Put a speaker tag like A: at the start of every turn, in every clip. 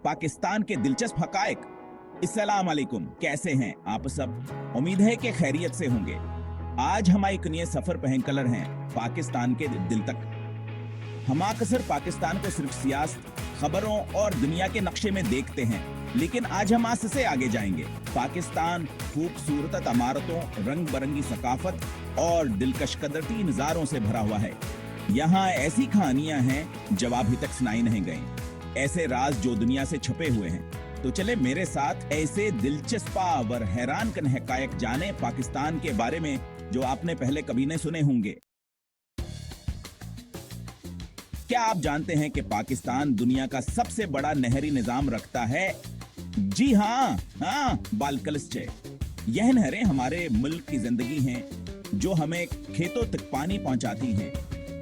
A: पाकिस्तान के दिलचस्प हकायक। अस्सलाम वालेकुम, कैसे हैं आप सब? उम्मीद है कि खैरियत से होंगे। आज हम एक नए सफर पे निकल रहे हैं पाकिस्तान के दिल तक। हम अक्सर पाकिस्तान को सिर्फ सियासत, खबरों और दुनिया के नक्शे में देखते हैं, लेकिन आज हम आज से आगे जाएंगे। पाकिस्तान खूबसूरत इमारतों, रंग बिरंगी सकाफत और दिलकश कुदरती नज़ारों से भरा हुआ है। यहाँ ऐसी कहानियां हैं जो अभी तक सुनाई नहीं गई, ऐसे राज जो दुनिया से छुपे हुए हैं। तो चले मेरे साथ ऐसे दिलचस्प और हैरान कन हकायक जाने पाकिस्तान के बारे में जो आपने पहले कभी नहीं सुने होंगे। क्या आप जानते हैं कि पाकिस्तान दुनिया का सबसे बड़ा नहरी निजाम रखता है? जी हाँ, बालकलस्चे। यह नहरें हमारे मुल्क की जिंदगी हैं, जो हमें खेतों तक पानी पहुंचाती हैं।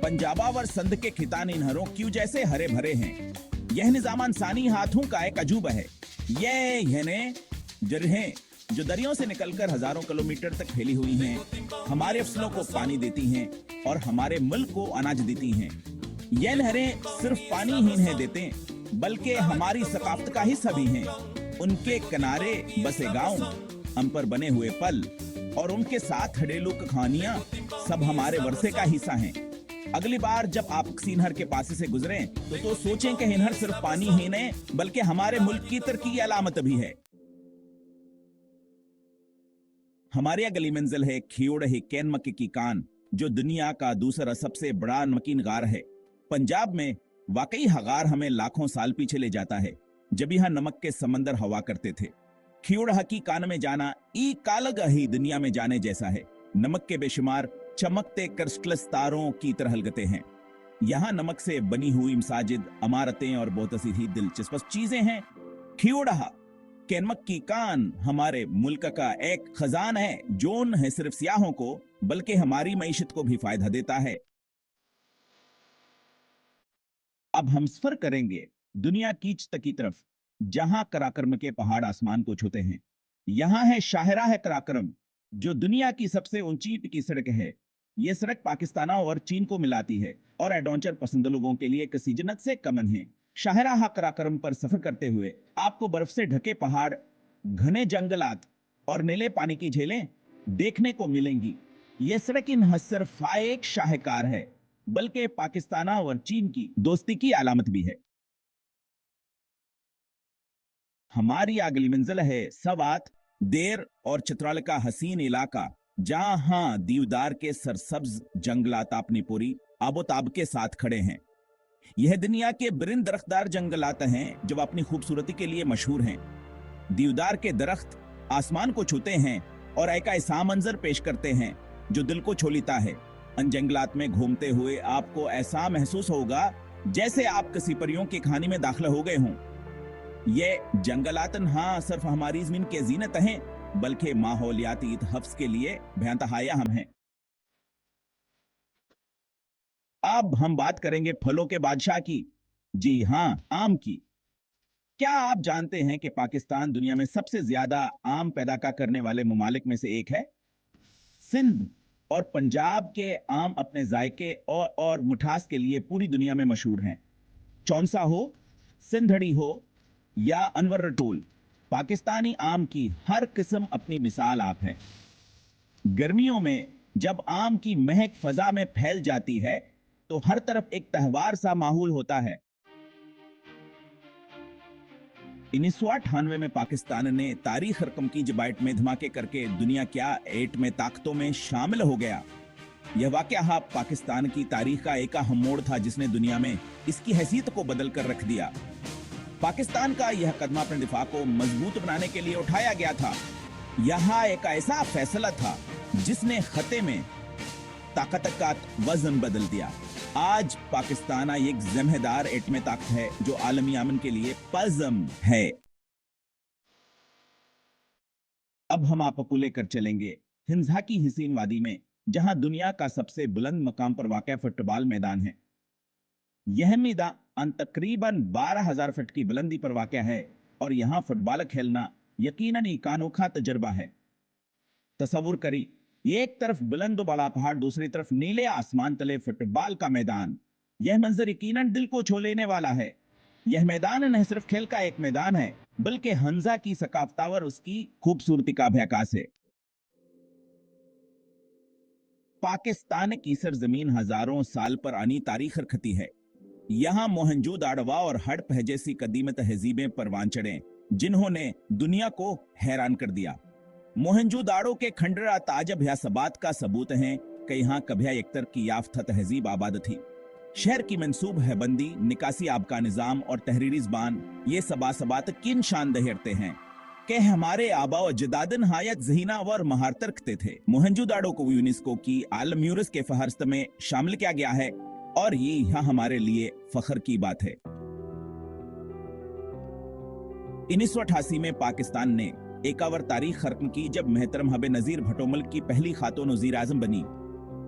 A: पंजाबा और संध के खितानी नहरों क्यों जैसे हरे भरे हैं। यह निजाम इंसानी हाथों का एक अजूबा है। यह जरहें जो दरियों से निकलकर हजारों किलोमीटर तक फैली हुई हैं, हमारे फसलों को पानी देती हैं और हमारे मुल्क को अनाज देती हैं। यह नहरें सिर्फ पानी ही नहीं देते, बल्कि हमारी सकाफत का हिस्सा भी हैं। उनके किनारे बसे गांव, हम पर बने हुए पल और उनके साथ घरेलू कहानियां सब हमारे वर्षे का हिस्सा हैं। अगली बार जब आप किसी नहर के पास से गुजरें तो सोचें कि नहर सिर्फ पानी ही नहीं, बल्कि हमारे मुल्क की तरक्की की अलामत भी है। हमारी अगली मंजिल है खियोड़ कैनमक की कान, जो दुनिया का दूसरा सबसे बड़ा नमकीन गार है। पंजाब में वाकई हगार हमें लाखों साल पीछे ले जाता है, जब यहाँ नमक के समंदर हवा करते थे। खियोड़ की कान में जाना ई कालग ही दुनिया में जाने जैसा है। नमक के बेशुमार चमकते क्रिस्टल तारों की तरह हलगते हैं। यहाँ नमक से बनी हुई मसाजिद, इमारतें और बहुत सी दिलचस्प चीजें हैं। खियोड़ कैनमक की कान हमारे मुल्क का एक खजान है, जो न सिर्फ सियाहों को बल्कि हमारी मईशत को भी फायदा देता है। अब हम सफर करेंगे दुनिया की चित की तरफ, जहां कराकरम के पहाड़ आसमान को छूते हैं। यहाँ है शाहराह कराकरम, जो दुनिया की सबसे ऊंची की सड़क है। यह सड़क पाकिस्तान और चीन को मिलाती है और एडवेंचर पसंद लोगों के लिए किसी जन्नत से कम है। शाहराह कराकरम पर सफर करते हुए आपको बर्फ से ढके पहाड़, घने जंगलात और नीले पानी की झीलें देखने को मिलेंगी। यह सड़क इन सिर्फ एक शाहकार है, बल्कि पाकिस्तान और चीन की दोस्ती की अलामत भी है। हमारी अगली मंजिल है सवात, देर और चित्राल का हसीन इलाका, जहां दीवदार के सरसब्ज जंगलात अपनी पूरी आबोताब के साथ खड़े हैं। यह दुनिया के बिरिंद दरख्तदार जंगलात हैं जो अपनी खूबसूरती के लिए मशहूर हैं। दीवदार के दरख्त आसमान को छूते हैं और एक ऐसा मंजर पेश करते हैं जो दिल को छू लेता है। इन जंगलात में घूमते हुए आपको ऐसा महसूस होगा जैसे आप किसी परियों की कहानी में दाखिल हो गए हों। ये जंगलात सिर्फ हमारी जमीन के जीनत हैं, बल्कि माहौलियाती हफ्ज के लिए बेहतहाया हम हैं। अब हम बात करेंगे फलों के बादशाह की, जी हाँ, आम की। क्या आप जानते हैं कि पाकिस्तान दुनिया में सबसे ज्यादा आम पैदा करने वाले ममालिक में से एक है? सिंध और पंजाब के आम अपने जायके और मिठास के लिए पूरी दुनिया में मशहूर हैं। चौंसा हो, सिंधड़ी हो या अनवर रटूल, पाकिस्तानी आम की हर किस्म अपनी मिसाल आप है। गर्मियों में जब आम की महक फजा में फैल जाती है तो हर तरफ एक त्योहार सा माहौल होता है। 1998 में पाकिस्तान ने तारीख रकम की जबाइट में धमाके करके दुनिया क्या एट में ताकतों में शामिल हो गया। यह वाकया पाकिस्तान की तारीख का एक अहम मोड़ था, जिसने दुनिया में इसकी हैसियत को बदल कर रख दिया। पाकिस्तान का यह कदम अपने दिफा को मजबूत बनाने के लिए उठाया गया था। यह एक ऐसा फैसला था जिसने खते में ताकत का वजन बदल दिया। आज पाकिस्तान एक जिम्मेदार एटमी ताकत है जो आलमी अमन के लिए पज़म है। अब हम आपको लेकर चलेंगे हिंजा की हसीन वादी में, जहां दुनिया का सबसे बुलंद मकाम पर वाक़ फुटबॉल मैदान है। यह मैदान तकरीबन 12,000 फीट की बुलंदी पर वाक़ है और यहाँ फुटबॉल खेलना यकीनन एक अनोखा तजुर्बा है। तस्वुर करी, एक तरफ बुलंद बड़ा पहाड़, दूसरी तरफ नीले आसमान तले फुटबॉल का मैदान। यह मंजर यकीनन दिल को छू लेने वाला है। यह मैदान न सिर्फ खेल का एक मैदान है, बल्कि हंजा की सकाफता और उसकी खूबसूरती का भी आकाश है। पाकिस्तान की सरजमीन हजारों साल पुरानी तारीख रखती है। यहाँ मोहनजोदाड़ो और हड़प्पा जैसी कदीम तहजीबें परवान चढ़े, जिन्होंने दुनिया को हैरान कर दिया। मोहनजोदाड़ो के खंडरा ताजब या सबात का सबूत हैं कि यहाँ कभी एकतर की याफ्ता तहजीब आबाद थी। शहर की मंसूब है बंदी, निकासी आब का निजाम और तहरीरी ज़बान, ये सबात किन शान दहेरते हैं कि हमारे आबा और जदादन हायत जहीना और महारत रखते थे। मोहनजोदाड़ो को यूनेस्को की आलम म्यूरस के फहरिस्त में शामिल किया गया है और ये यहाँ हमारे लिए फख्र की बात है। 1988 में पाकिस्तान ने एक और तारीख खत्म की जब मोहतरम हबे नजीर भुट्टो मुल्क की पहली खातून वज़ीर आज़म बनी।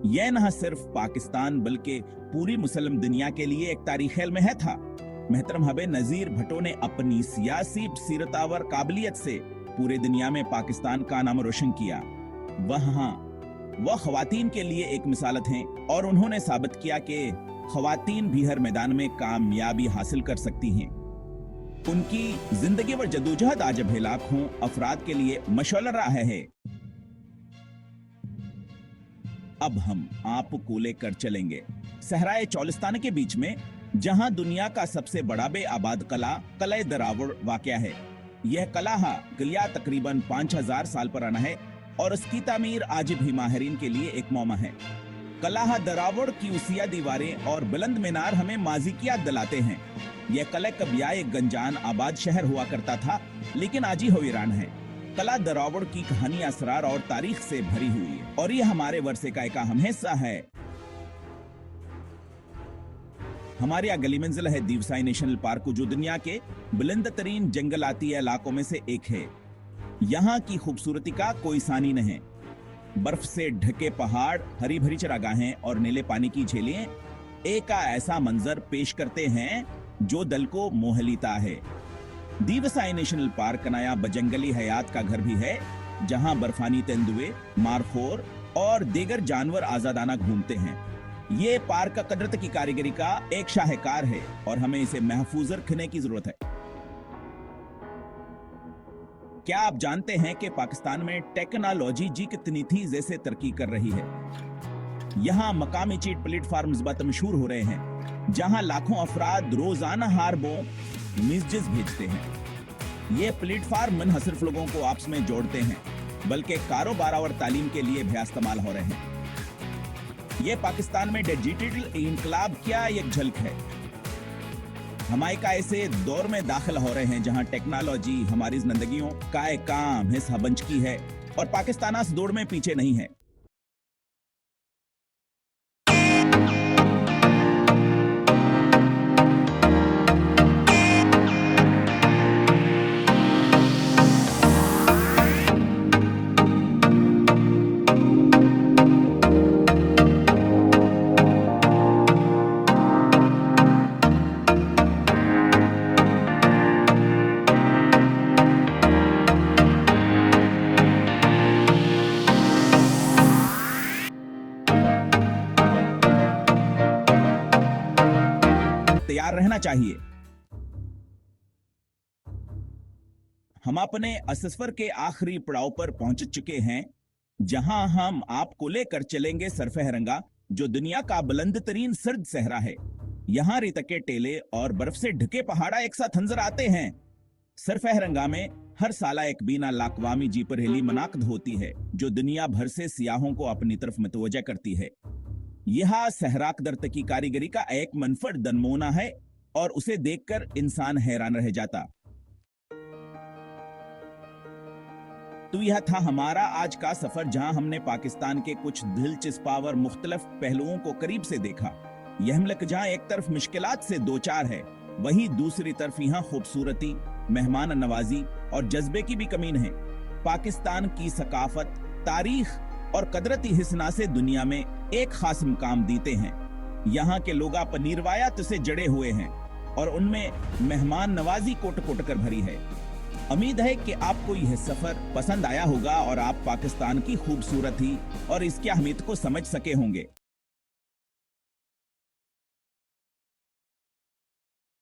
A: यह न सिर्फ पाकिस्तान बल्कि पूरी मुसलम दुनिया के लिए एक तारीख में था। मोहतरम हबे नजीर भुट्टो ने अपनी सियासी सीरतावर काबिलियत से पूरे दुनिया में पाकिस्तान का नाम रोशन किया। वह खवातीन के लिए एक मिसाल थे और उन्होंने साबित किया कि खवातीन भी हर मैदान में कामयाबी हासिल कर सकती हैं। उनकी जिंदगी व जदोजहद आज अब लाखों अफराद के लिए मशअल रहा है। अब हम आपको लेकर चलेंगे सहराए चौलिस्तान के बीच में, जहां दुनिया का सबसे बड़ा बे आबाद कला दरावड़ वाक़या है। यह किला तकरीबन 5000 साल पुराना है और उसकी तामीर आज भी माहिरीन के लिए एक मौमा है। किला दरावड़ की उसिया दीवारें और बुलंद मीनार हमें माजी की याद दिलाते हैं। यह किला कबिया एक गंजान आबाद शहर हुआ करता था, लेकिन आज ही वीरान है। किला दरावड़ की कहानी असरार और तारीख से भरी हुई है और यह हमारे वर्षे का एक अहम हिस्सा है। हमारे यहाँ गली मंजिल है दीवसाई नेशनल पार्क, जो दुनिया के बुलंद तरीन जंगलाती इलाकों में से एक है। यहाँ की खूबसूरती का कोई सानी नहीं। बर्फ से ढके पहाड़, हरी भरी चरागाहें और नीले पानी की झीलें एक ऐसा मंजर पेश करते हैं जो दिल को मोह लेता है। दीवसाई नेशनल पार्क नया बजंगली हयात का घर भी है, जहां बर्फानी तेंदुए, मारखोर और दीगर जानवर आजादाना घूमते हैं। ये पार्क का कुदरत की कारीगरी का एक शाहकार है और हमें इसे महफूज रखने की जरूरत है। क्या आप जानते हैं कि पाकिस्तान में टेक्नोलॉजी जी कितनी थी जैसे तरक्की कर रही है। यहाँ मकामी चीट प्लेटफार्म्स बहुत मशहूर हो रहे हैं, जहां लाखों अफराद रोजाना हारबों मैसेजेस भेजते हैं। ये प्लेटफार्म न सिर्फ लोगों को आपस में जोड़ते हैं, बल्कि कारोबार और तालीम के लिए भी इस्तेमाल हो रहे हैं। ये पाकिस्तान में डिजिटल इनकलाब क्या एक झलक है। हमारे का ऐसे दौर में दाखिल हो रहे हैं जहां टेक्नोलॉजी हमारी जिंदगियों का एक काम हिस्सा बन चुकी है और पाकिस्तान इस दौड़ में पीछे नहीं है। तैयार रहना चाहिए। हम अपने असफर के आखिरी पड़ाव पर पहुंच चुके हैं, जहां हम आपको लेकर चलेंगे सरफहरंगा, जो दुनिया का बुलंद तरीन सर्द सहरा है। यहां रेत के टेले और बर्फ से ढके पहाड़ा एक साथ नजर आते हैं। सरफहरंगा में हर साल एक बीना लाकवामी जीप रैली मुनाकिद होती है, जो दुनिया भर से सियाहों को अपनी तरफ मतवज्जा करती है। यह सहराक दर्द की कारीगरी का एक मनफरद नमूना है और उसे देखकर इंसान हैरान रह जाता। तो यह था हमारा आज का सफर, जहां हमने पाकिस्तान के कुछ दिलचस्प और मुख्तलिफ पहलुओं को करीब से देखा। यह मुल्क जहां एक तरफ मुश्किलात से दो चार है, वहीं दूसरी तरफ यहाँ खूबसूरती, मेहमान नवाजी और जज्बे की भी कमी नहीं। पाकिस्तान की सकाफत, तारीख और कुदरती हिस्ना से दुनिया में एक खास मुकाम देते हैं। यहाँ के लोग अपनी रिवायत से जड़े हुए हैं और उनमें मेहमान नवाजी कोट कोट कर भरी है। उम्मीद है कि आपको यह सफर पसंद आया होगा और आप पाकिस्तान की खूबसूरती और इसकी अहमियत को समझ सके होंगे।